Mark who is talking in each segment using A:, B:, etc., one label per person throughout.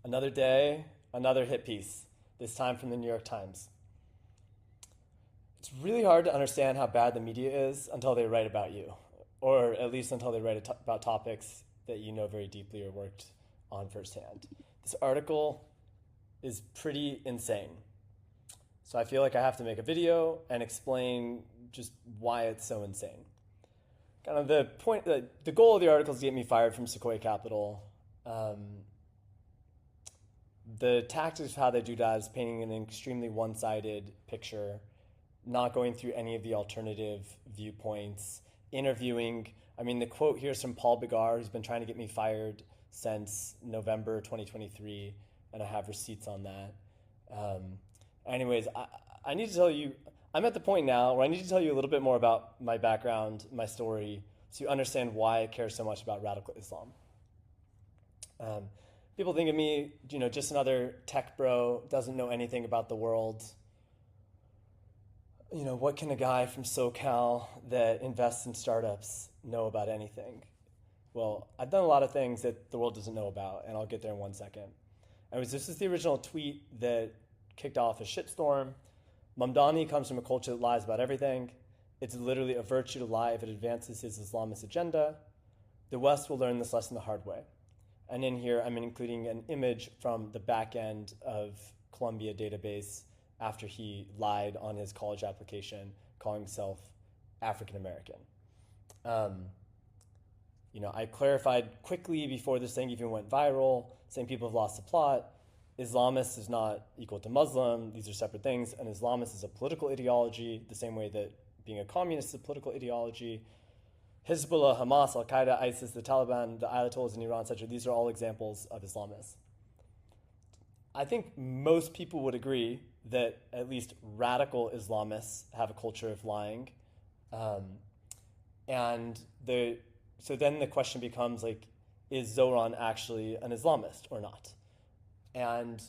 A: Another day, another hit piece, this time from the New York Times. It's really hard to understand how bad the media is until they write about you, or at least until they write about topics that you know very deeply or worked on firsthand. This article is pretty insane. So I feel like I have to make a video and explain just why it's so insane. Kind of the goal of the article is to get me fired from Sequoia Capital. The tactics of how they do that is painting an extremely one-sided picture, not going through any of the alternative viewpoints, interviewing. I mean, the quote here is from Paul Bigar, who's been trying to get me fired since November 2023, and I have receipts on that. Anyways, I need to tell you, I'm at the point now where I need to tell you a little bit more about my background, my story, so you understand why I care so much about radical Islam. People think of me, just another tech bro, doesn't know anything about the world. What can a guy from SoCal that invests in startups know about anything? Well, I've done a lot of things that the world doesn't know about, and I'll get there in 1 second. This is the original tweet that kicked off a shitstorm. Mamdani comes from a culture that lies about everything. It's literally a virtue to lie if it advances his Islamist agenda. The West will learn this lesson the hard way. And in here, I'm including an image from the back end of Columbia database after he lied on his college application, calling himself African American. I clarified quickly before this thing even went viral, saying people have lost the plot. Islamist is not equal to Muslim. These are separate things. And Islamist is a political ideology, the same way that being a communist is a political ideology. Hezbollah, Hamas, Al-Qaeda, ISIS, the Taliban, the Ayatollahs in Iran, etc. These are all examples of Islamists. I think most people would agree that at least radical Islamists have a culture of lying. So then the question becomes, is Zohran actually an Islamist or not? And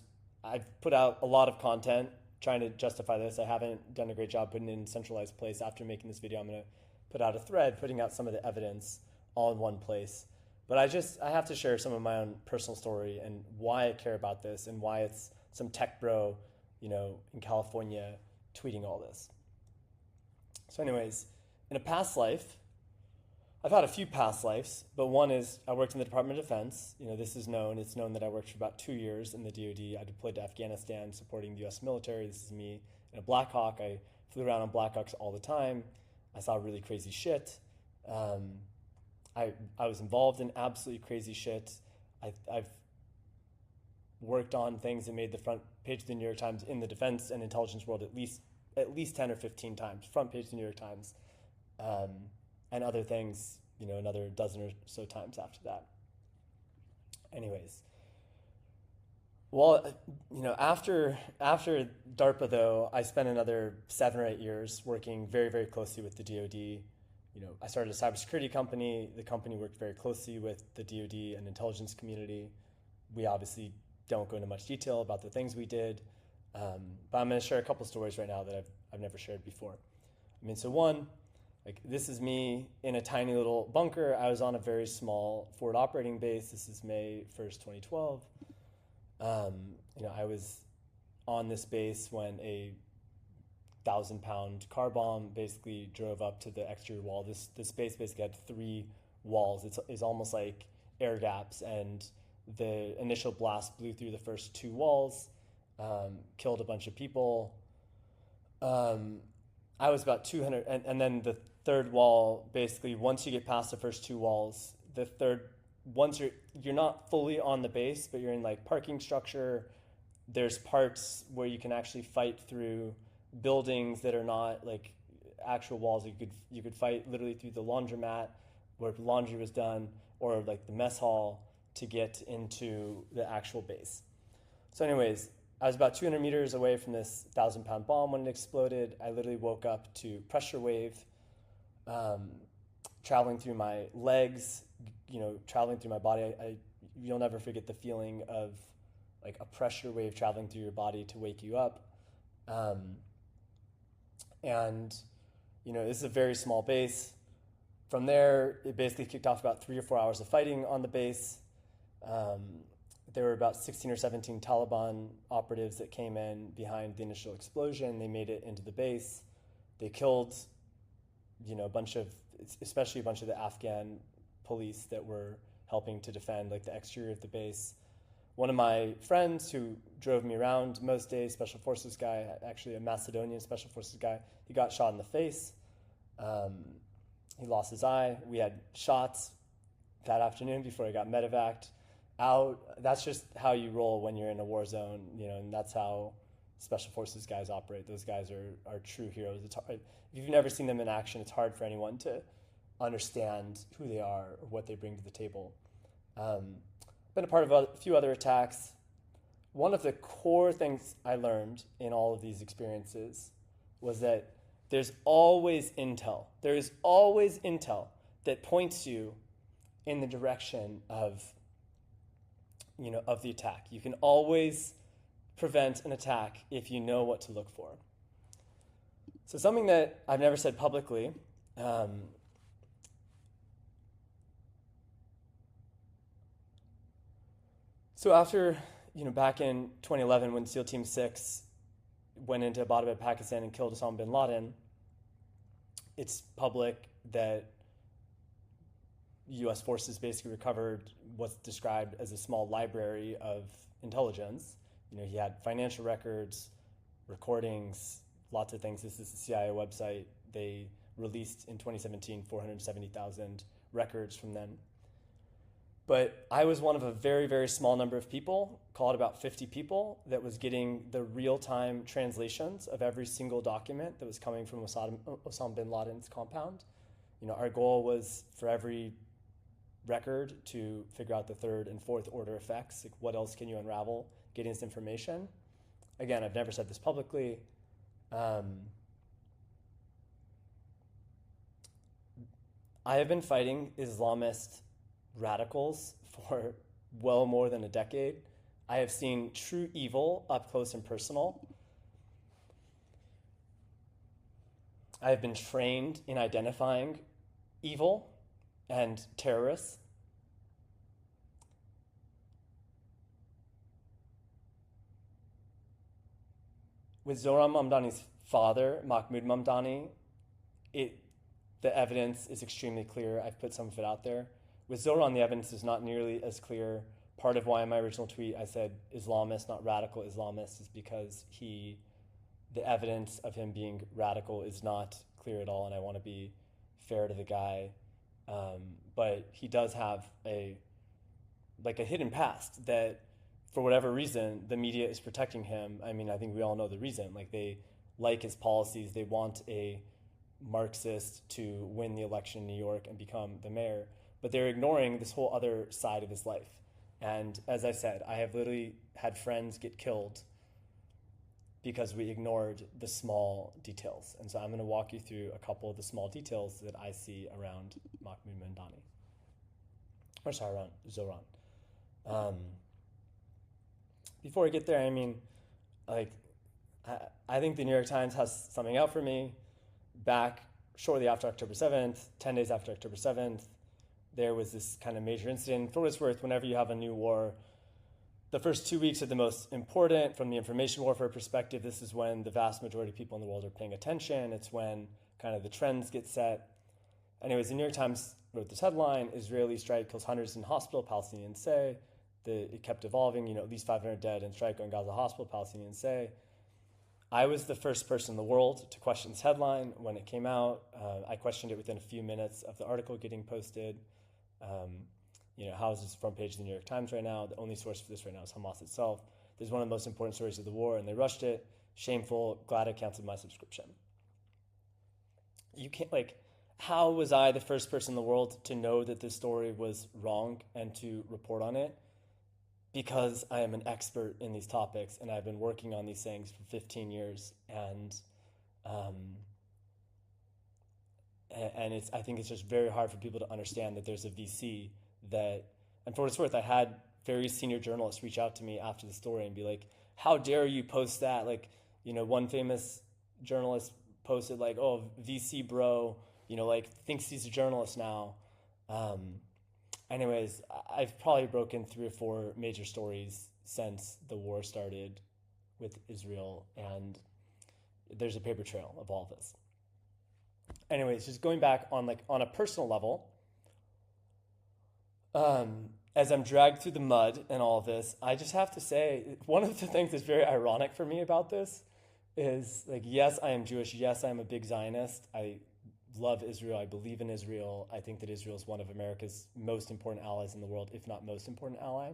A: I've put out a lot of content trying to justify this. I haven't done a great job putting it in a centralized place. After making this video, I'm going to put out a thread putting out some of the evidence all in one place. But I have to share some of my own personal story and why I care about this and why it's some tech bro, in California tweeting all this. So anyways, in a past life, I've had a few past lives, but one is I worked in the Department of Defense. This is known. It's known that I worked for about 2 years in the DoD. I deployed to Afghanistan supporting the U.S. military. This is me in a Black Hawk. I flew around on Black Hawks all the time. I saw really crazy shit. I was involved in absolutely crazy shit. I've worked on things that made the front page of the New York Times in the defense and intelligence world at least 10 or 15 times, front page of the New York Times, and other things, another dozen or so times after that. Anyways, well, after DARPA though, I spent another 7 or 8 years working very, very closely with the DoD. I started a cybersecurity company. The company worked very closely with the DoD and intelligence community. We obviously don't go into much detail about the things we did, but I'm going to share a couple stories right now that I've never shared before. So one, this is me in a tiny little bunker. I was on a very small forward operating base. This is May 1st, 2012. I was on this base when a 1,000-pound car bomb basically drove up to the exterior wall. This base basically had 3 walls. It's almost like air gaps, and the initial blast blew through the first 2 walls, killed a bunch of people. I was about 200, and then the third wall, basically, once you get past the first 2 walls, once you're not fully on the base, but you're in parking structure. There's parts where you can actually fight through buildings that are not actual walls. You could fight literally through the laundromat where laundry was done, or the mess hall to get into the actual base. So anyways, I was about 200 meters away from this 1,000-pound bomb when it exploded. I literally woke up to pressure wave traveling through my legs, traveling through my body. You'll never forget the feeling of a pressure wave traveling through your body to wake you up. This is a very small base. From there, it basically kicked off about 3 or 4 hours of fighting on the base. there were about 16 or 17 Taliban operatives that came in behind the initial explosion. They made it into the base. They killed, especially a bunch of the Afghan police that were helping to defend like the exterior of the base. One of my friends who drove me around most days, special forces guy, actually a Macedonian special forces guy, he got shot in the face. He lost his eye. We had shots that afternoon before he got medevaced out. That's just how you roll when you're in a war zone, and that's how special forces guys operate. Those guys are true heroes. It's hard. If you've never seen them in action, it's hard for anyone to understand who they are or what they bring to the table. Been a part of a few other attacks. One of the core things I learned in all of these experiences was that there's always intel. There is always intel that points you in the direction of the attack. You can always prevent an attack if you know what to look for. So something that I've never said publicly, so after, back in 2011 when SEAL Team 6 went into Abbottabad, Pakistan and killed Osama bin Laden, it's public that U.S. forces basically recovered what's described as a small library of intelligence. He had financial records, recordings, lots of things. This is the CIA website. They released in 2017 470,000 records from them. But I was one of a very, very small number of people, call it about 50 people, that was getting the real-time translations of every single document that was coming from Osama bin Laden's compound. Our goal was for every record to figure out the third and fourth order effects. Like, what else can you unravel getting this information? Again, I've never said this publicly. I have been fighting Islamist radicals for well more than a decade. I have seen true evil up close and personal. I have been trained in identifying evil and terrorists. With Zohran Mamdani's father, Mahmoud Mamdani, the evidence is extremely clear. I've put some of it out there. With Zohran, the evidence is not nearly as clear. Part of why in my original tweet I said Islamist, not radical Islamist, is because the evidence of him being radical is not clear at all, and I want to be fair to the guy. But he does have a hidden past that, for whatever reason, the media is protecting him. I mean, I think we all know the reason. They like his policies. They want a Marxist to win the election in New York and become the mayor. But they're ignoring this whole other side of his life. And as I said, I have literally had friends get killed because we ignored the small details. And so I'm going to walk you through a couple of the small details that I see around Mahmoud Mamdani. Or sorry, around Zohran. Before I get there, I think the New York Times has something out for me. Back shortly after October 7th, 10 days after October 7th, there was this kind of major incident. For what it's worth, whenever you have a new war, the first 2 weeks are the most important from the information warfare perspective. This is when the vast majority of people in the world are paying attention. It's when kind of the trends get set. Anyways, the New York Times wrote this headline: Israeli strike kills hundreds in hospital, Palestinians say. It kept evolving, at least 500 dead in strike on Gaza hospital, Palestinians say. I was the first person in the world to question this headline when it came out. I questioned it within a few minutes of the article getting posted. How is this front page of the New York Times right now? The only source for this right now is Hamas itself. This is one of the most important stories of the war, and they rushed it. Shameful. Glad I canceled my subscription. You can't, how was I the first person in the world to know that this story was wrong and to report on it? Because I am an expert in these topics, and I've been working on these things for 15 years, and I think it's just very hard for people to understand that there's a VC that, and for what it's worth, I had very senior journalists reach out to me after the story and be like, how dare you post that? One famous journalist posted oh, VC bro, thinks he's a journalist now. anyways, I've probably broken 3 or 4 major stories since the war started with Israel, and there's a paper trail of all of this. Anyways, just going back on a personal level, as I'm dragged through the mud and all of this, I just have to say, one of the things that's very ironic for me about this is, like, yes, I am Jewish. Yes, I'm a big Zionist. I love Israel. I believe in Israel. I think that Israel is one of America's most important allies in the world, if not most important ally.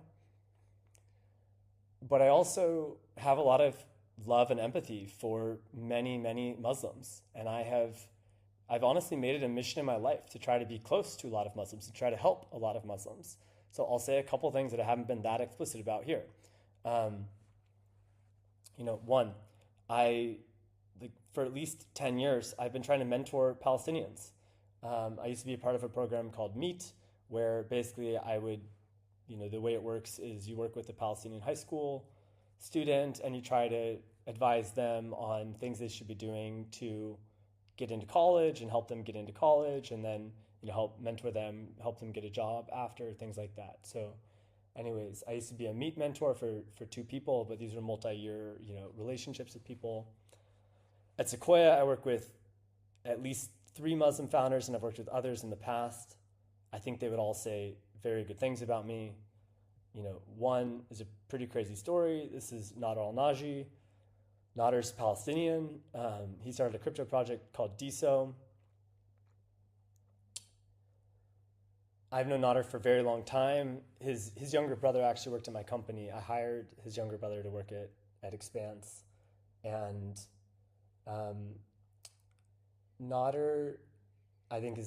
A: But I also have a lot of love and empathy for many, many Muslims. And I've honestly made it a mission in my life to try to be close to a lot of Muslims, to try to help a lot of Muslims. So I'll say a couple things that I haven't been that explicit about here. One, for at least 10 years, I've been trying to mentor Palestinians. I used to be a part of a program called Meet, where basically I would, the way it works is you work with a Palestinian high school student and you try to advise them on things they should be doing to get into college and help them get into college, and then help mentor them, help them get a job after, things like that. So anyways, I used to be a Meet mentor for 2 people, but these were multi-year relationships with people. At Sequoia, I work with at least 3 Muslim founders, and I've worked with others in the past. I think they would all say very good things about me. One is a pretty crazy story. This is Nader al-Naji. Nader's Palestinian. He started a crypto project called DSO. I've known Nader for a very long time. His younger brother actually worked at my company. I hired his younger brother to work at Expanse. And Nader, I think,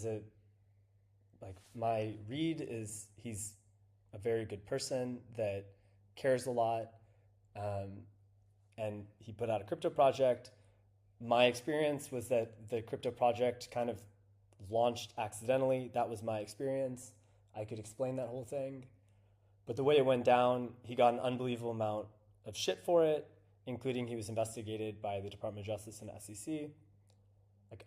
A: my read is he's a very good person that cares a lot. And he put out a crypto project. My experience was that the crypto project kind of launched accidentally. That was my experience. I could explain that whole thing. But the way it went down, he got an unbelievable amount of shit for it, including he was investigated by the Department of Justice and SEC.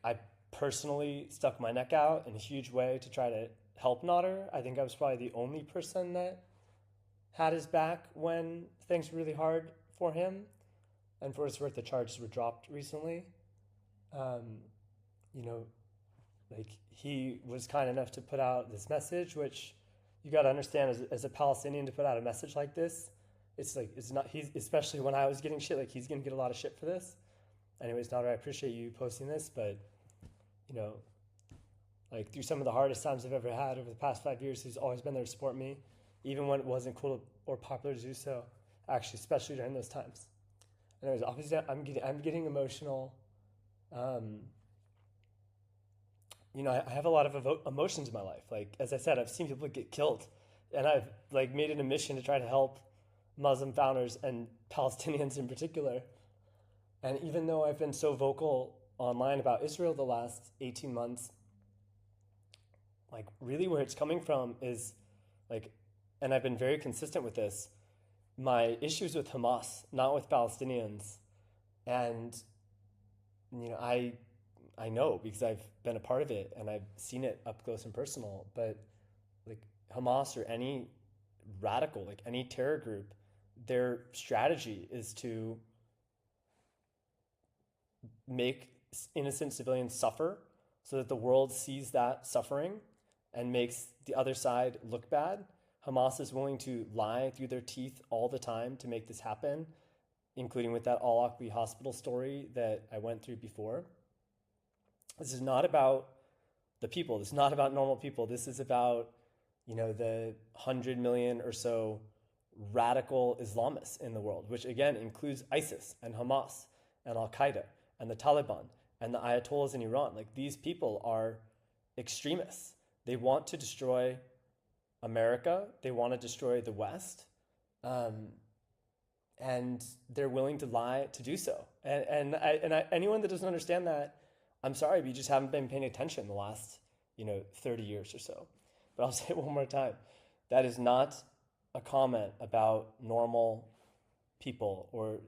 A: I personally stuck my neck out in a huge way to try to help Nader. I think I was probably the only person that had his back when things were really hard for him. And for what it's worth, the charges were dropped recently. He was kind enough to put out this message, which you got to understand as a Palestinian, to put out a message like this, it's not, especially when I was getting shit, he's going to get a lot of shit for this. Anyways, Nader, I appreciate you posting this, but, through some of the hardest times I've ever had over the past 5 years, he's always been there to support me, even when it wasn't cool or popular to do so, actually, especially during those times. Anyways, obviously, I'm getting emotional. I have a lot of emotions in my life. As I said, I've seen people get killed, and I've made it a mission to try to help Muslim founders and Palestinians in particular. And even though I've been so vocal online about Israel the last 18 months, really where it's coming from is and I've been very consistent with this, my issues with Hamas, not with Palestinians. And, I know because I've been a part of it and I've seen it up close and personal, but Hamas or any radical, any terror group, their strategy is to make innocent civilians suffer so that the world sees that suffering and makes the other side look bad. Hamas is willing to lie through their teeth all the time to make this happen, including with that Al-Aqsa hospital story that I went through before. This is not about the people. This is not about normal people. This is about, the 100 million or so radical Islamists in the world, which again includes ISIS and Hamas and Al-Qaeda and the Taliban and the Ayatollahs in Iran. These people are extremists. They want to destroy America. They want to destroy the West. And they're willing to lie to do so. And anyone that doesn't understand that, I'm sorry, but you just haven't been paying attention the last, 30 years or so. But I'll say it one more time. That is not a comment about normal people or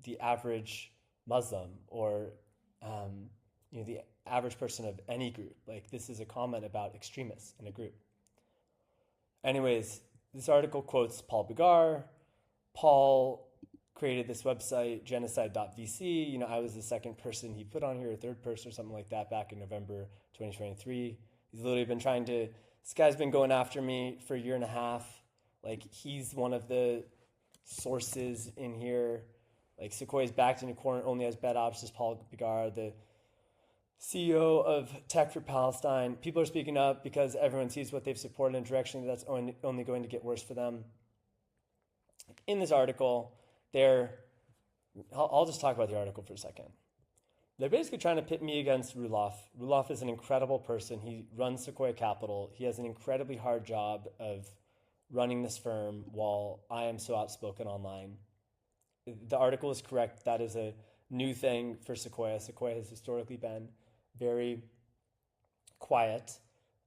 A: the average Muslim or, the average person of any group. This is a comment about extremists in a group. Anyways, this article quotes Paul Bigar. Paul created this website, genocide.vc. I was the second person he put on here, or third person or something like that back in November 2023. He's literally been this guy's been going after me for a year and a half. Like, he's one of the sources in here. Like, Sequoia's backed into corner only has bad ops, is Paul Bigar, the CEO of Tech for Palestine. People are speaking up because everyone sees what they've supported in a direction that's only going to get worse for them. In this article, I'll just talk about the article for a second. They're basically trying to pit me against Roelof. Roelof is an incredible person. He runs Sequoia Capital. He has an incredibly hard job of running this firm while I am so outspoken online. The article is correct. That is a new thing for Sequoia. Sequoia has historically been very quiet.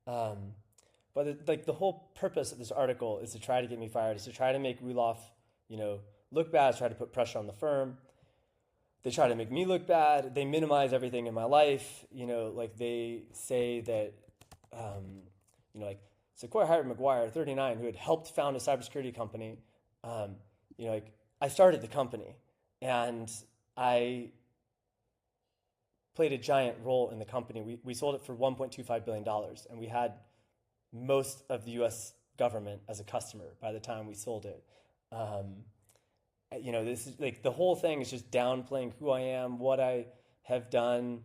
A: But the whole purpose of this article is to try to get me fired, is to try to make Roelof, look bad, try to put pressure on the firm. They try to make me look bad. They minimize everything in my life. They say that, Sequoia hired Maguire, 39, who had helped found a cybersecurity company. I started the company, and I played a giant role in the company. We sold it for $1.25 billion, and we had most of the U.S. government as a customer by the time we sold it. This is the whole thing is just downplaying who I am, what I have done,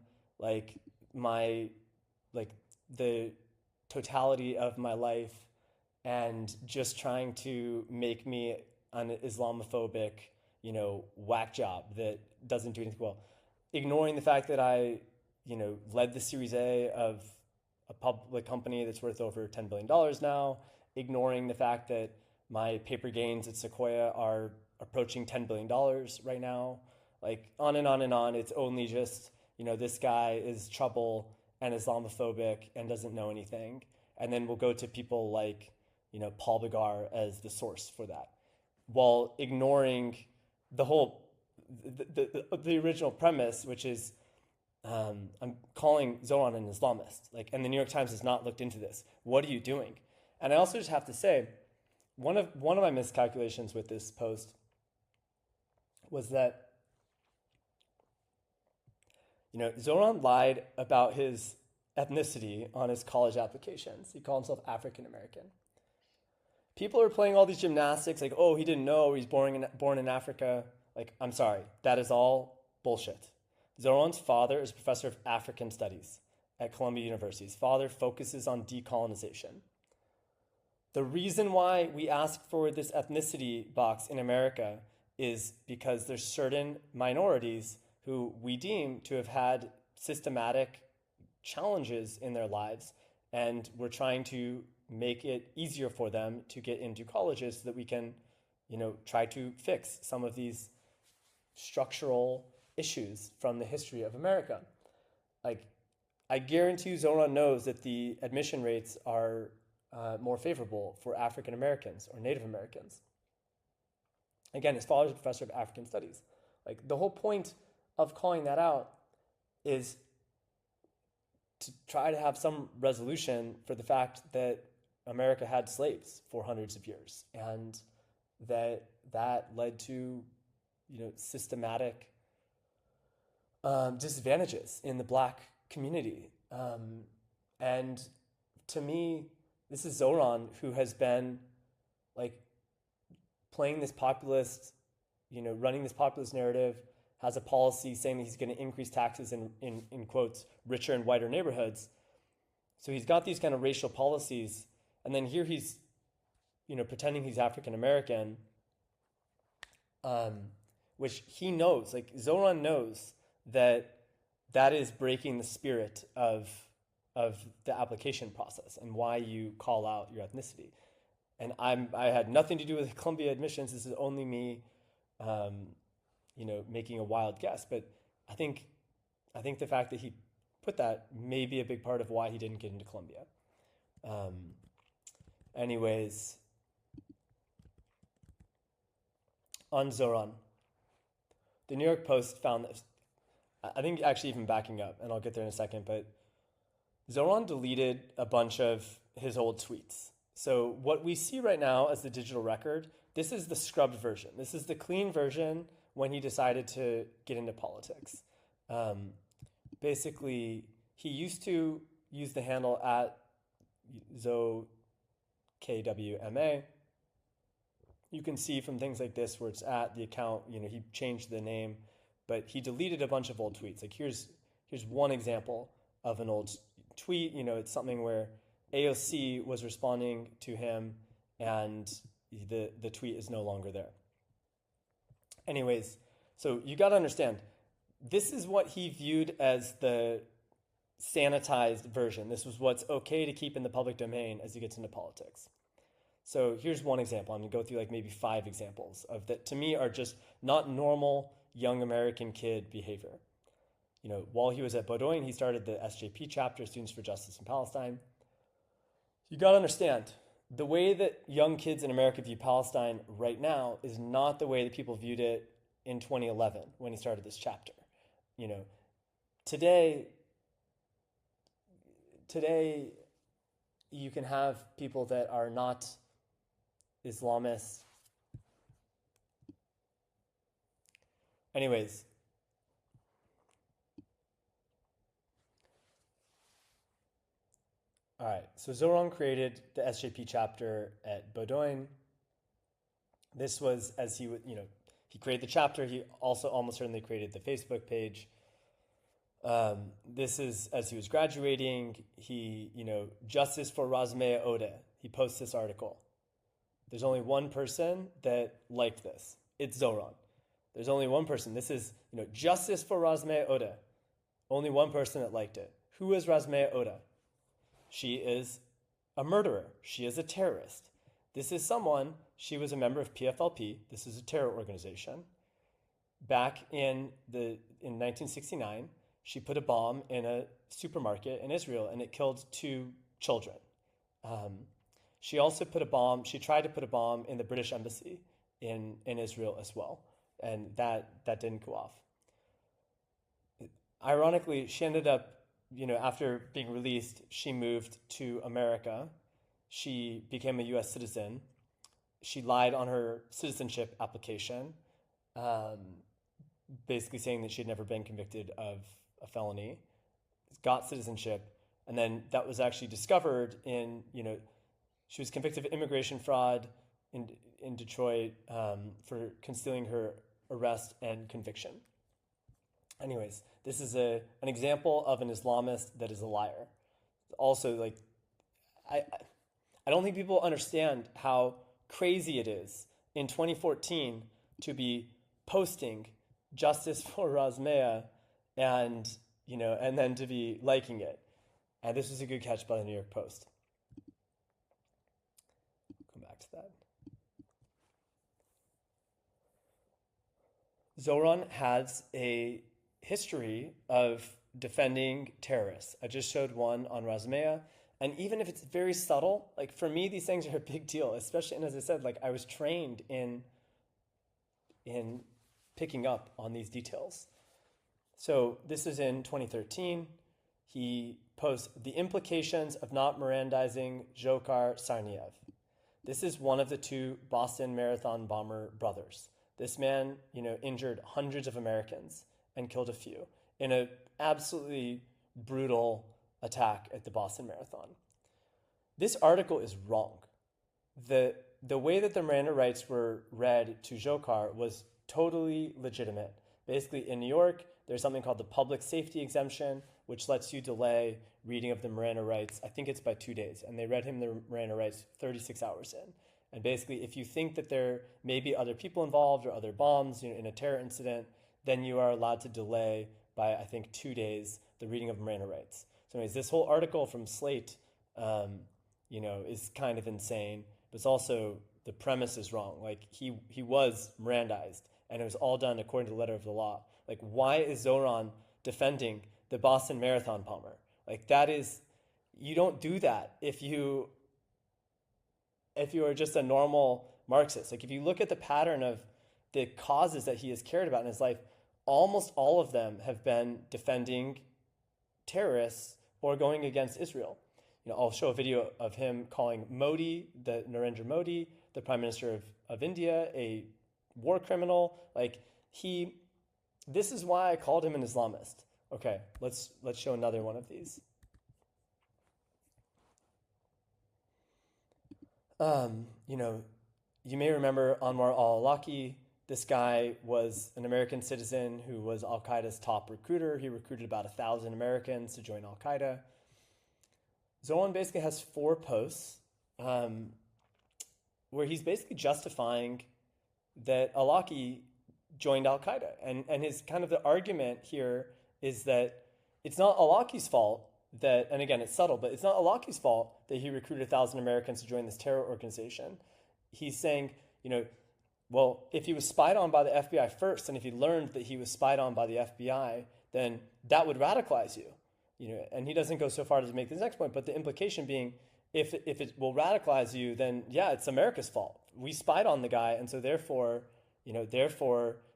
A: the totality of my life, and just trying to make me an Islamophobic, whack job that doesn't do anything well. Ignoring the fact that I, led the Series A of a public company that's worth over $10 billion now. Ignoring the fact that my paper gains at Sequoia are approaching $10 billion right now. On and on and on. It's only just, this guy is trouble and Islamophobic and doesn't know anything. And then we'll go to people like, Paul Bigar as the source for that, while ignoring the whole, the original premise, which is I'm calling Zohran an Islamist. And the New York Times has not looked into this. What are you doing? And I also just have to say, one of my miscalculations with this post was that, Zohran lied about his ethnicity on his college applications. He called himself African American. People are playing all these gymnastics, oh, he didn't know he's born in Africa. I'm sorry, that is all bullshit. Zohran's father is a professor of African studies at Columbia University. His father focuses on decolonization. The reason why we ask for this ethnicity box in America is because there's certain minorities who we deem to have had systematic challenges in their lives, and we're trying to make it easier for them to get into colleges so that we can, try to fix some of these structural issues from the history of America. I guarantee you Zohran knows that the admission rates are more favorable for African Americans or Native Americans. Again, his father is a professor of African studies. The whole point of calling that out is to try to have some resolution for the fact that America had slaves for hundreds of years, and that led to, systematic disadvantages in the Black community. And to me, this is Zohran who has been playing this populist, running this populist narrative, has a policy saying that he's going to increase taxes in quotes, richer and whiter neighborhoods. So he's got these kind of racial policies. And then here he's, pretending he's African American, which he knows, Zohran knows that is breaking the spirit of the application process and why you call out your ethnicity. And I had nothing to do with Columbia admissions. This is only me, making a wild guess. But I think the fact that he put that may be a big part of why he didn't get into Columbia. Anyways, on Zohran, the New York Post found this. I think actually even backing up, and I'll get there in a second, but Zohran deleted a bunch of his old tweets. So what we see right now as the digital record, this is the scrubbed version. This is the clean version when he decided to get into politics. Basically, he used to use the handle at ZoKWMA. You can see from things like this where it's at the account, he changed the name, but he deleted a bunch of old tweets. Like here's one example of an old tweet. It's something where AOC was responding to him and the tweet is no longer there. Anyways, so you got to understand, this is what he viewed as the sanitized version. This was what's okay to keep in the public domain as he gets into politics. So here's one example. I'm going to go through like maybe 5 examples of that to me are just not normal young American kid behavior. While he was at Bowdoin, he started the SJP chapter, Students for Justice in Palestine. You got to understand, the way that young kids in America view Palestine right now is not the way that people viewed it in 2011 when he started this chapter. Today you can have people that are not Islamists. Anyways, all right, so Zohran created the SJP chapter at Bowdoin. This was as he created the chapter. He also almost certainly created the Facebook page. This is as he was graduating. He, Justice for Razmea Odeh. He posts this article. There's only one person that liked this. It's Zohran. There's only one person. This is, Justice for Razmea Odeh. Only one person that liked it. Who is Razmea Odeh? She is a murderer. She is a terrorist. This is someone, she was a member of PFLP. This is a terror organization. Back in 1969, she put a bomb in a supermarket in Israel and it killed 2 children. She also tried to put a bomb in the British embassy in Israel as well. And that didn't go off. Ironically, she ended up, after being released, she moved to America. She became a U.S. citizen. She lied on her citizenship application, basically saying that she had never been convicted of a felony, got citizenship, and then that was actually discovered she was convicted of immigration fraud in Detroit for concealing her arrest and conviction. Anyways, this is an example of an Islamist that is a liar. Also, I don't think people understand how crazy it is in 2014 to be posting Justice for Razmea and then to be liking it. And this was a good catch by the New York Post. Come back to that. Zohran has a history of defending terrorists. I just showed one on Razmea. And even if it's very subtle, for me, these things are a big deal, especially, and as I said, I was trained in picking up on these details. So this is in 2013. He posts the implications of not Mirandizing Dzhokhar Tsarnaev. This is one of the 2 Boston Marathon bomber brothers. This man, injured hundreds of Americans and killed a few in an absolutely brutal attack at the Boston Marathon. This article is wrong. The way that the Miranda rights were read to Dzhokhar was totally legitimate. Basically, in New York, there's something called the public safety exemption, which lets you delay reading of the Miranda rights. I think it's by 2 days. And they read him the Miranda rights 36 hours in. And basically, if you think that there may be other people involved or other bombs in a terror incident, then you are allowed to delay by, I think, 2 days the reading of Miranda rights. So anyways, this whole article from Slate, is kind of insane. But it's also, the premise is wrong. He was Mirandized, and it was all done according to the letter of the law. Why is Zohran defending the Boston Marathon bomber? That is, you don't do that if you are just a normal Marxist. If you look at the pattern of the causes that he has cared about in his life, almost all of them have been defending terrorists or going against Israel. I'll show a video of him calling Modi, the Narendra Modi, the Prime Minister of India, a war criminal. This is why I called him an Islamist. Okay, let's show another one of these. You may remember Anwar al-Awlaki. This guy was an American citizen who was al-Qaeda's top recruiter. He recruited about 1,000 Americans to join al-Qaeda. Zohran basically has 4 posts where he's basically justifying that al-Awlaki joined al-Qaeda. And his kind of the argument here is that it's not al-Awlaki's fault that, and again, it's subtle, but it's not al-Awlaki's fault that he recruited 1,000 Americans to join this terror organization. He's saying, well, if he was spied on by the FBI first, and if he learned that he was spied on by the FBI, then that would radicalize you. And he doesn't go so far as to make this next point, but the implication being, if it will radicalize you, then yeah, it's America's fault. We spied on the guy, and so therefore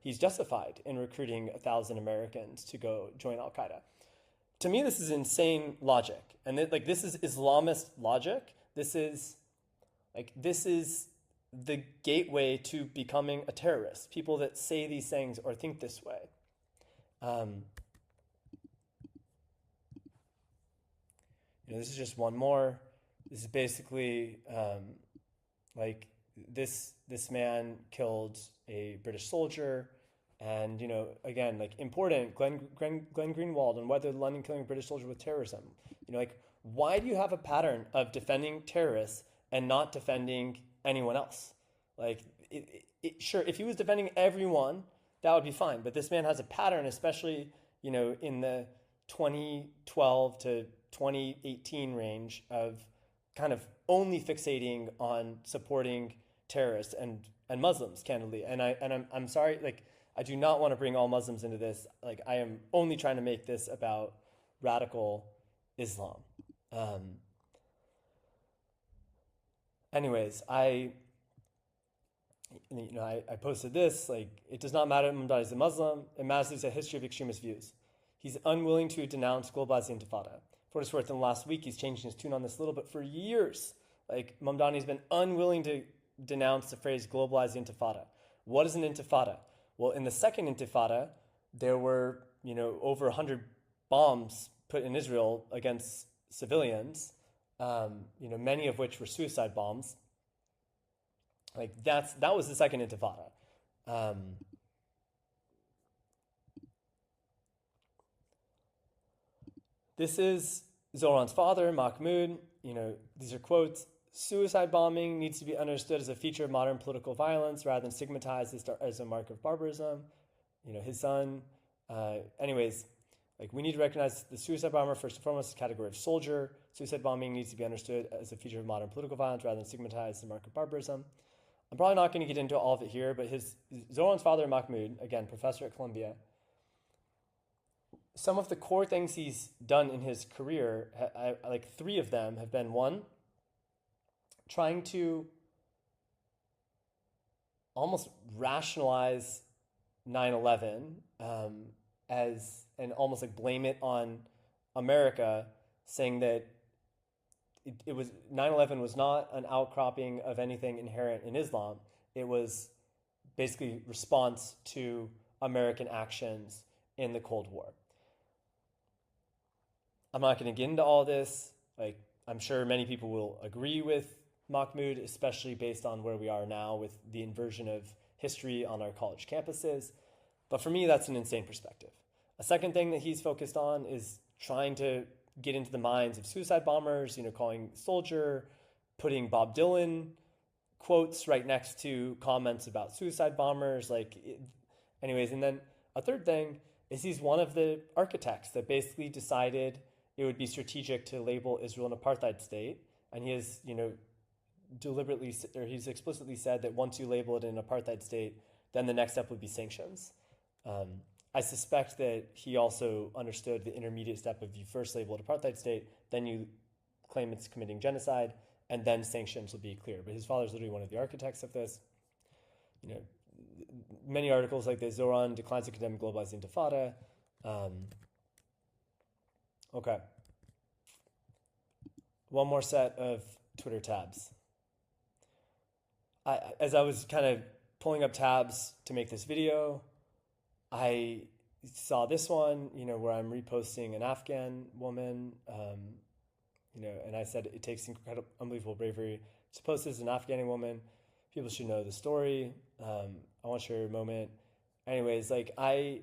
A: he's justified in recruiting 1,000 Americans to go join al-Qaeda. To me, this is insane logic, and this is Islamist logic. This is the gateway to becoming a terrorist. People that say these things or think this way. This is just one more. This is basically this man killed a British soldier, and again, important. Glenn Greenwald and whether London killing a British soldier with terrorism. Why do you have a pattern of defending terrorists and not defending anyone else? Sure, if he was defending everyone, that would be fine. But this man has a pattern, especially in the 2012 to 2018 range, of kind of only fixating on supporting terrorists and Muslims, candidly. And I'm sorry, I do not want to bring all Muslims into this. I am only trying to make this about radical Islam. Anyways, I posted this, it does not matter if Mamdani is a Muslim, it matters he's a history of extremist views. He's unwilling to denounce globalized intifada. For what it's worth, in the last week, he's changing his tune on this a little bit. For years, Mamdani's been unwilling to denounce the phrase globalized intifada. What is an intifada? Well, in the second intifada, there were, over 100 bombs put in Israel against civilians, many of which were suicide bombs. That was the second intifada. This is Zohran's father, Mahmoud. These are quotes. Suicide bombing needs to be understood as a feature of modern political violence rather than stigmatized as a mark of barbarism. His son. Anyways, we need to recognize the suicide bomber first and foremost as a category of soldier. Suicide bombing needs to be understood as a feature of modern political violence rather than stigmatized as a mark of barbarism. I'm probably not going to get into all of it here, but Zohran's father, Mahmoud, again, professor at Columbia, some of the core things he's done in his career, 3 of them have been, 1, trying to almost rationalize 9/11 and almost blame it on America, saying that it was 9/11 was not an outcropping of anything inherent in Islam. It was basically response to American actions in the Cold War. I'm not going to get into all this. I'm sure many people will agree with Mahmoud, especially based on where we are now with the inversion of history on our college campuses. But for me, that's an insane perspective. A second thing that he's focused on is trying to get into the minds of suicide bombers, calling soldier, putting Bob Dylan quotes right next to comments about suicide bombers. Anyways, and then a third thing is he's one of the architects that basically decided it would be strategic to label Israel an apartheid state. And he has, he's explicitly said that once you label it an apartheid state, then the next step would be sanctions. I suspect that he also understood the intermediate step of you first label it apartheid state, then you claim it's committing genocide, and then sanctions will be clear. But his father's literally one of the architects of this. Many articles like this, Zohran declines to condemn globalized intifada. Okay. one more set of Twitter tabs. As I was kind of pulling up tabs to make this video, I saw this one, where I'm reposting an Afghan woman, and I said it takes incredible, unbelievable bravery to post this as an Afghani woman. People should know the story. I want to share a moment. Anyways, I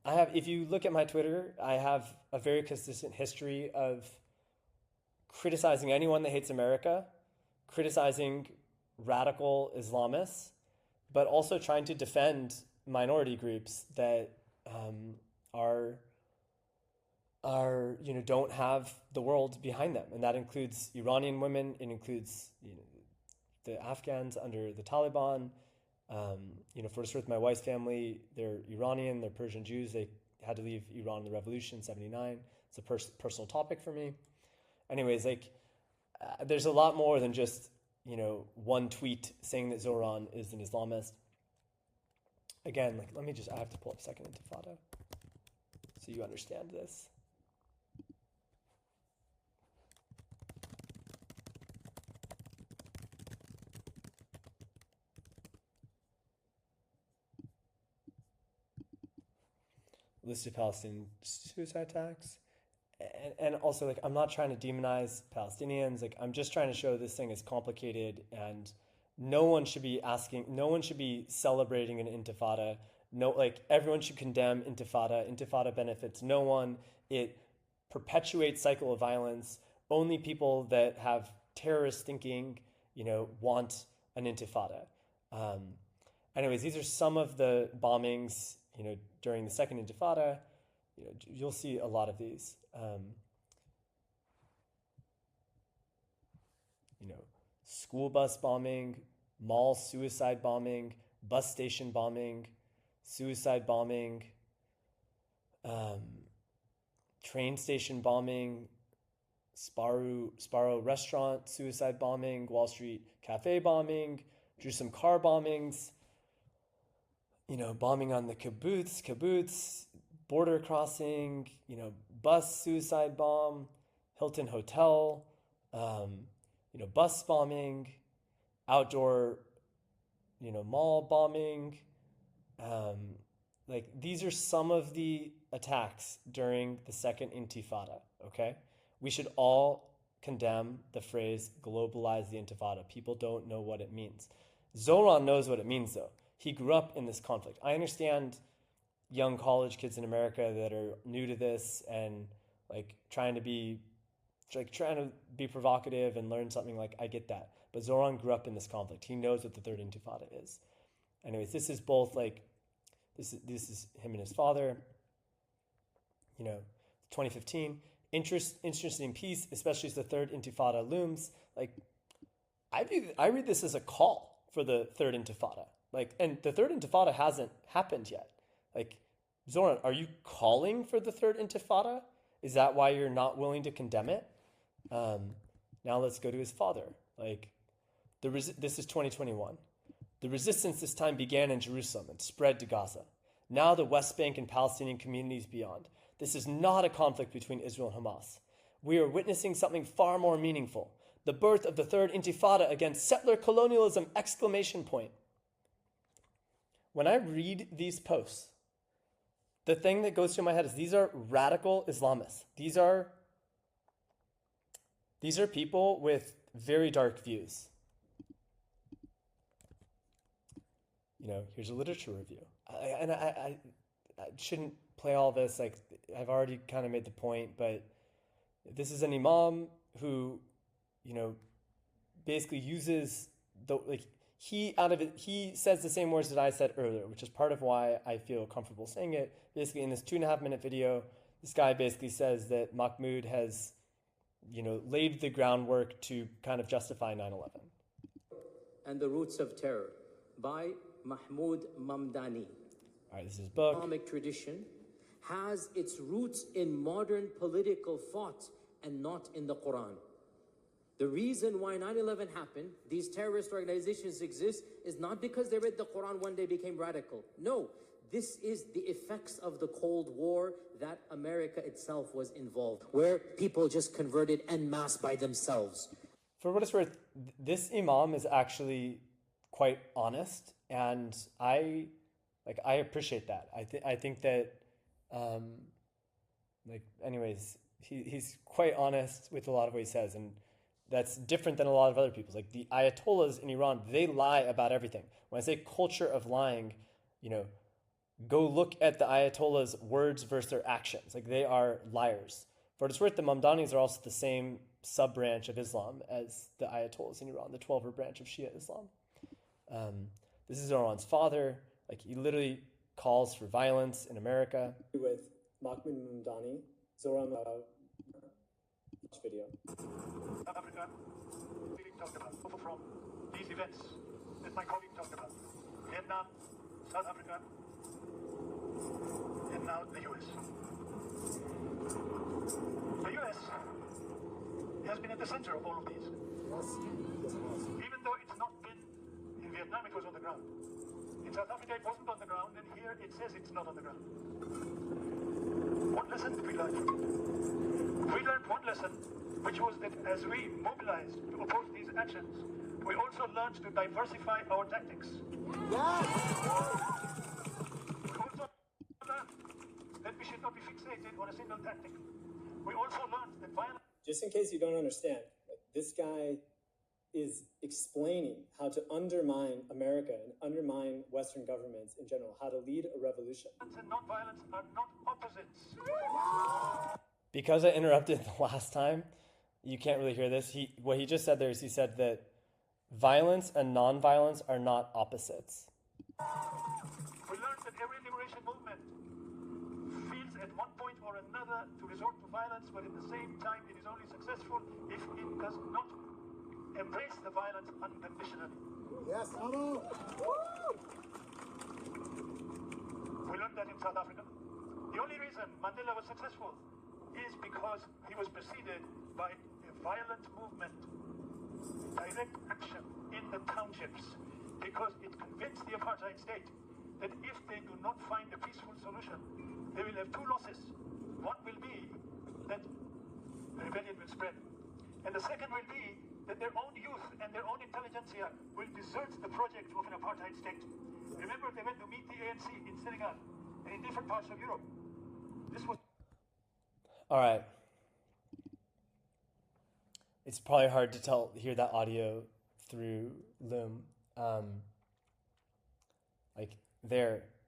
A: have, if you look at my Twitter, I have a very consistent history of criticizing anyone that hates America, criticizing radical Islamists, but also trying to defend minority groups that don't have the world behind them, and that includes Iranian women. It includes the Afghans under the Taliban. For what it's worth, my wife's family, they're Iranian, they're Persian Jews. They had to leave Iran in the revolution in '79. It's a personal topic for me. Anyways, there's a lot more than just one tweet saying that Zohran is an Islamist. Again, I have to pull up Second Intifada so you understand this. List of Palestinian suicide attacks. And also, I'm not trying to demonize Palestinians. I'm just trying to show this thing is complicated, and no one should be celebrating an intifada. No, everyone should condemn intifada. Intifada benefits no one. It perpetuates cycle of violence. Only people that have terrorist thinking, want an intifada. Anyways, these are some of the bombings, during the Second Intifada. You'll see a lot of these. School bus bombing, mall suicide bombing, bus station bombing, suicide bombing, train station bombing, Sparrow restaurant suicide bombing, Wall Street cafe bombing, Jerusalem car bombings, bombing on the kibbutz, border crossing, bus suicide bomb, Hilton Hotel, bus bombing, outdoor, mall bombing. These are some of the attacks during the Second Intifada, okay? We should all condemn the phrase globalize the Intifada. People don't know what it means. Zohran knows what it means, though. He grew up in this conflict. I understand young college kids in America that are new to this and trying to be provocative and learn something. I get that. But Zohran grew up in this conflict. He knows what the Third Intifada is. Anyways, this is both this is him and his father. 2015. Interested in peace, especially as the Third Intifada looms. I read this as a call for the Third Intifada. And the Third Intifada hasn't happened yet. Zohran, are you calling for the Third Intifada? Is that why you're not willing to condemn it? Now let's go to his father. This is 2021. The resistance this time began in Jerusalem and spread to Gaza. Now the West Bank and Palestinian communities beyond. This is not a conflict between Israel and Hamas. We are witnessing something far more meaningful. The birth of the Third Intifada against settler colonialism! ! When I read these posts, the thing that goes through my head is these are radical Islamists. These are people with very dark views. Here's a literature review. I shouldn't play all this. I've already kind of made the point, but this is an imam who, basically uses he says the same words that I said earlier, which is part of why I feel comfortable saying it. Basically, in this 2.5-minute video, this guy basically says that Mahmoud has, laid the groundwork to kind of justify 9/11.
B: And the Roots of Terror by Mahmoud Mamdani.
A: All right, this is his book.
B: Islamic tradition has its roots in modern political thought and not in the Quran. The reason why 9/11 happened, these terrorist organizations exist, is not because they read the Quran one day became radical. No, this is the effects of the Cold War that America itself was involved, where people just converted en masse by themselves.
A: For what it's worth, this imam is actually quite honest, and I appreciate that. I think that, anyways, he's quite honest with a lot of what he says, and that's different than a lot of other people. Like the Ayatollahs in Iran, they lie about everything. When I say culture of lying, go look at the Ayatollahs' words versus their actions. Like they are liars. For what it's worth, the Mamdanis are also the same sub-branch of Islam as the Ayatollahs in Iran, the 12er branch of Shia Islam. This is Zohran's father. Like he literally calls for violence in America.
C: With Mahmoud Mamdani, Zohran video.
D: South Africa, we talked about from these events that my colleague talked about. Vietnam, South Africa, and now the US. The US has been at the center of all of these. Even though it's not been in Vietnam, it was on the ground. In South Africa, it wasn't on the ground, and here it says it's not on the ground. What lesson did we learn from it? We learned one lesson, which was that as we mobilized to oppose these actions, we also learned to diversify our tactics. We also learned that we should not be fixated on a single tactic. We also learned that violence...
C: Just in case you don't understand, this guy is explaining how to undermine America and undermine Western governments in general, how to lead a revolution.
D: And non-violence are not opposites.
A: Because I interrupted the last time, you can't really hear this. What he just said there is he said that violence and non-violence are not opposites.
D: We learned that every liberation movement feels at one point or another to resort to violence, but at the same time it is only successful if it does not embrace the violence unconditionally.
E: Yes, Abu.
D: We learned that in South Africa. The only reason Mandela was successful is because he was preceded by a violent movement, direct action in the townships, because it convinced the apartheid state that if they do not find a peaceful solution, they will have two losses. One will be that the rebellion will spread, and the second will be that their own youth and their own intelligentsia will desert the project of an apartheid state. Remember, they went to meet the ANC in Senegal and in different parts of Europe. This was...
A: All right. It's probably hard to hear that audio through Loom.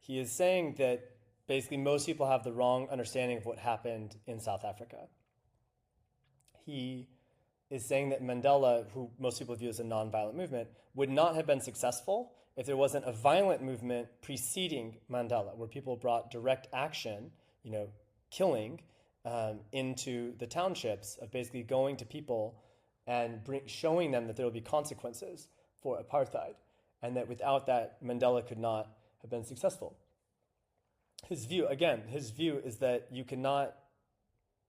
A: He is saying that basically most people have the wrong understanding of what happened in South Africa. He is saying that Mandela, who most people view as a non-violent movement, would not have been successful if there wasn't a violent movement preceding Mandela, where people brought direct action, killing, into the townships of basically going to people and
C: showing them that there will be consequences for apartheid, and that without that, Mandela could not have been successful. His view is that you cannot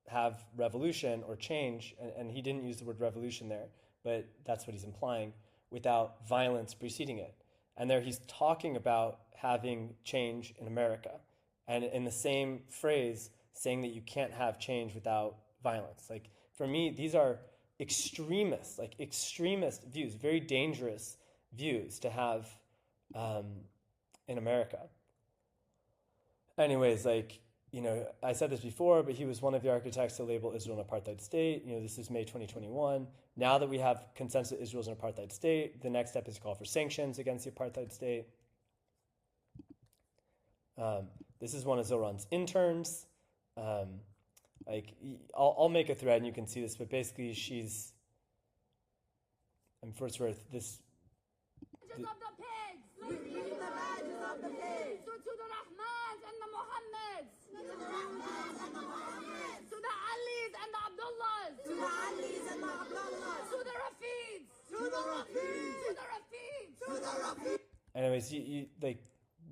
C: have revolution or change, and he didn't use the word revolution there, but that's what he's implying, without violence preceding it. And there he's talking about having change in America, and in the same phrase, saying that you can't have change without violence. Like, for me, these are extremist views, very dangerous views to have in America. Anyways, I said this before, but he was one of the architects to label Israel an apartheid state. This is May 2021. Now that we have consensus Israel is an apartheid state, the next step is to call for sanctions against the apartheid state. This is one of Zohran's interns. I'll make a thread and you can see this, but basically she's, for its worth, this...
F: Of the pigs! We need the badges of the pigs! To the Rahmans and the Mohammeds! To the Alis and the Abdullahs! To the Alis and the Abdullahs! To the Rafids! To the Rafids! To the Rafids! To the Rafids!
C: Anyways, you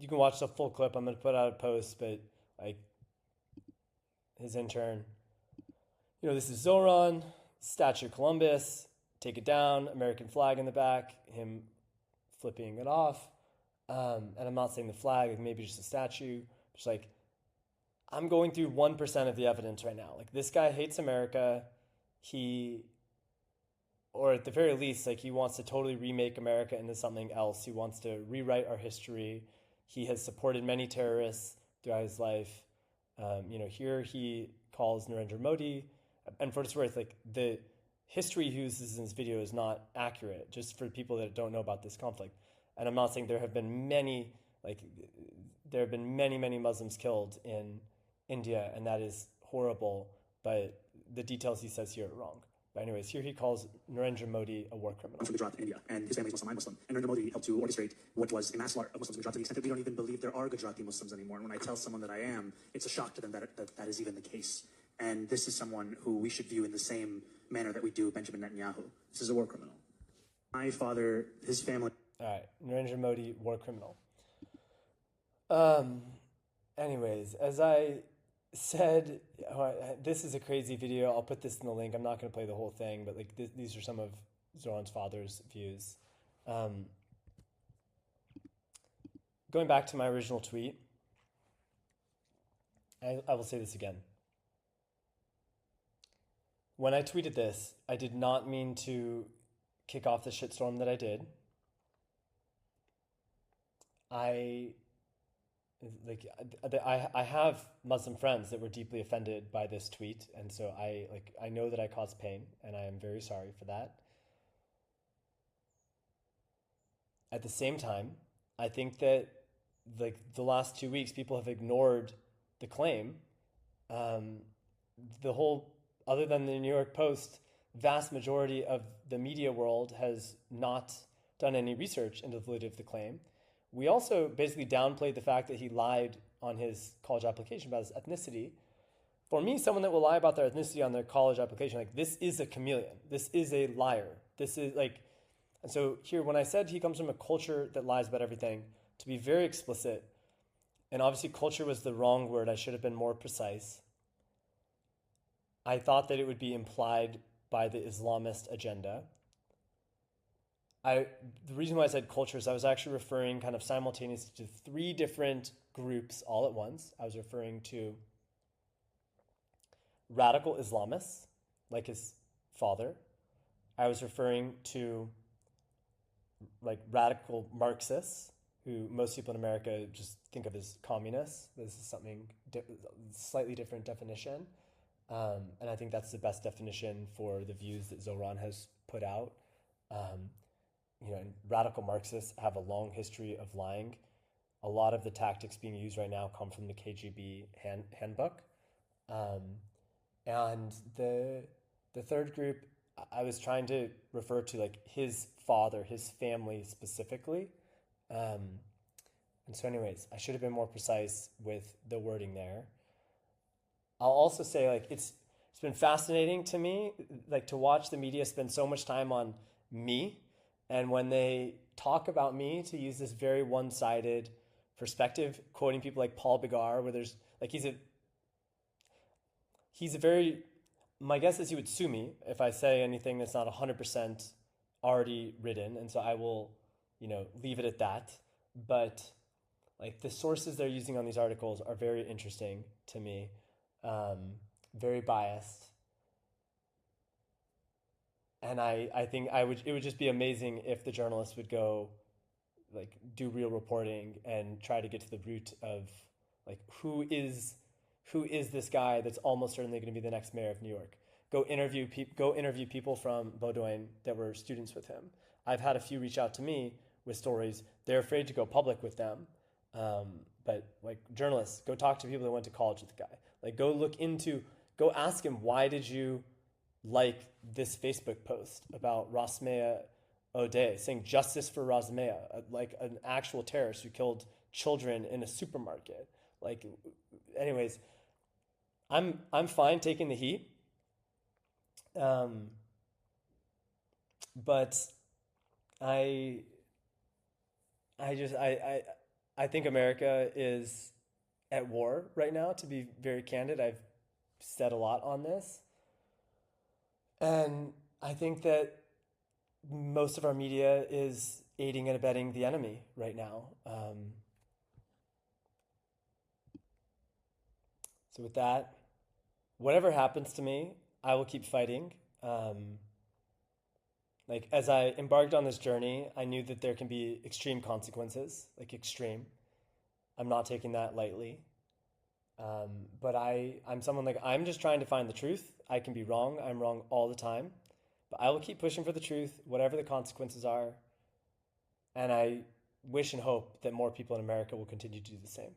C: can watch the full clip. I'm going to put out a post, but his intern. This is Zohran, Statue of Columbus,
A: take it down, American flag in the back, him flipping it off. And I'm not saying the flag, like maybe just a statue. Just like, I'm going through 1% of the evidence right now. Like, this guy hates America. Or at the very least, like, he wants to totally remake America into something else. He wants to rewrite our history. He has supported many terrorists throughout his life. Here he calls Narendra Modi, and for what it's worth, like, the history he uses in this video is not accurate, just for people that don't know about this conflict. And I'm not saying there have been many Muslims killed in India, and that is horrible, but the details he says here are wrong. But anyways, here he calls Narendra Modi a war criminal.
E: From Gujarat, India, and his family is Muslim, I'm Muslim. And Narendra Modi helped to orchestrate what was a mass slaughter of Muslims in Gujarat to the extent that we don't even believe there are Gujarati Muslims anymore. And when I tell someone that I am, it's a shock to them that is even the case. And this is someone who we should view in the same manner that we do Benjamin Netanyahu. This is a war criminal. My father, his family...
A: All right, Narendra Modi, war criminal. Anyways, as I said, this is a crazy video. I'll put this in the link. I'm not going to play the whole thing, but like these are some of Zohran's father's views. Going back to my original tweet, I will say this again. When I tweeted this, I did not mean to kick off the shitstorm that I did. I have Muslim friends that were deeply offended by this tweet, and so I know that I caused pain, and I am very sorry for that. At the same time, I think that like the last 2 weeks, people have ignored the claim. The whole, other than the New York Post, vast majority of the media world has not done any research into the validity of the claim. We also basically downplayed the fact that he lied on his college application about his ethnicity. For me, someone that will lie about their ethnicity on their college application, like, this is a chameleon. This is a liar. This is like, and so here, when I said he comes from a culture that lies about everything, to be very explicit, and obviously culture was the wrong word, I should have been more precise. I thought that it would be implied by the Islamist agenda. The reason why I said culture is I was actually referring kind of simultaneously to 3 different groups all at once. I was referring to radical Islamists, like his father. I was referring to like radical Marxists, who most people in America just think of as communists. This is something slightly different definition. And I think that's the best definition for the views that Zohran has put out. And radical Marxists have a long history of lying. A lot of the tactics being used right now come from the KGB handbook. And the third group, I was trying to refer to like his father, his family specifically. And so anyways, I should have been more precise with the wording there. I'll also say, like, it's been fascinating to me, like, to watch the media spend so much time on me. And when they talk about me, to use this very one-sided perspective, quoting people like Paul Bigar, where there's, like, he's a very, my guess is he would sue me if I say anything that's not 100% already written. And so I will, leave it at that. But, like, the sources they're using on these articles are very interesting to me, very biased. And I think it would just be amazing if the journalists would go, like, do real reporting and try to get to the root of, like, who is this guy that's almost certainly going to be the next mayor of New York. Go interview people from Bowdoin that were students with him. I've had a few reach out to me with stories. They're afraid to go public with them. But, like, journalists, go talk to people that went to college with the guy. Like, go ask him, why did you like this Facebook post about Rasmea O'Day, saying justice for Rasmea, like an actual terrorist who killed children in a supermarket. Like, anyways, I'm fine taking the heat. But I think America is at war right now, to be very candid. I've said a lot on this. And I think that most of our media is aiding and abetting the enemy right now. So with that, whatever happens to me, I will keep fighting. Like as I embarked on this journey, I knew that there can be extreme consequences, like extreme. I'm not taking that lightly. But I'm someone like, I'm just trying to find the truth. I can be wrong. I'm wrong all the time. But I will keep pushing for the truth, whatever the consequences are. And I wish and hope that more people in America will continue to do the same.